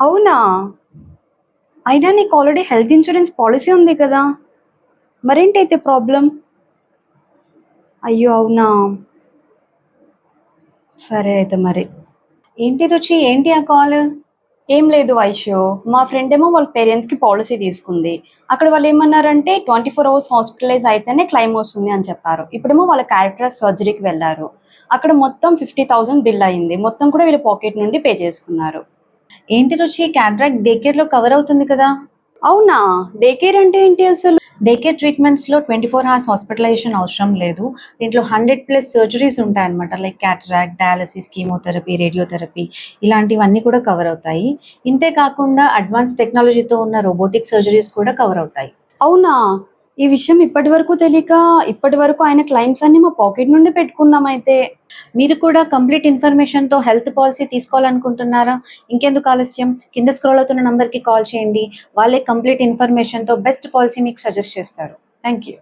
అవునా? అయినా నీకు ఆల్రెడీ హెల్త్ ఇన్సూరెన్స్ పాలిసీ ఉంది కదా! మరేంటైతే ప్రాబ్లమ్? అయ్యో! అవునా? సరే అయితే మరి. ఏంటి రుచి, ఏంటి ఆ కాల్? ఏం లేదు వైషు. మా ఫ్రెండ్ ఏమో వాళ్ళ పేరెంట్స్‌కి పాలిసీ తీసుకుంది. అక్కడ వాళ్ళేమన్నారంటే 24 అవర్స్ హాస్పిటలైజ్ అయితేనే క్లెయిమ్ వస్తుంది అని చెప్పారు. ఇప్పుడేమో వాళ్ళ క్యారెక్టర్ సర్జరీకి వెళ్లారు. అక్కడ మొత్తం 50,000 బిల్ అయింది. మొత్తం కూడా వీళ్ళ పాకెట్ నుండి పే చేసుకున్నారు. ఏంటి రుచి, క్యాట్రాక్ట్ డే కేర్ లో కవర్ అవుతుంది కదా? అవునా? డే కేర్ అంటే ఏంటి అసలు? డే కేర్ ట్రీట్మెంట్స్ లో 24 అవర్స్ హాస్పిటలైజేషన్ అవసరం లేదు. దీంట్లో 100+ సర్జరీస్ ఉంటాయన్నమాట. Like cataract, dialysis, chemotherapy, radiotherapy ఇలాంటివన్నీ కూడా కవర్ అవుతాయి. ఇంతే కాకుండా అడ్వాన్స్ టెక్నాలజీతో ఉన్న రోబోటిక్ సర్జరీస్ కూడా కవర్ అవుతాయి. అవునా? ఈ విషయం ఇప్పటివరకు తెలియక ఇప్పటివరకు ఆయన క్లెయిమ్స్ అన్ని మా పాకెట్ నుండి పెట్టుకున్నామైతే. మీరు కూడా కంప్లీట్ ఇన్ఫర్మేషన్తో హెల్త్ పాలసీ తీసుకోవాలనుకుంటున్నారా? ఇంకెందుకు ఆలస్యం, కింద స్క్రోల్ అవుతున్న నంబర్కి కాల్ చేయండి. వాళ్ళే కంప్లీట్ ఇన్ఫర్మేషన్తో బెస్ట్ పాలసీ మీకు సజెస్ట్ చేస్తారు. Thank you.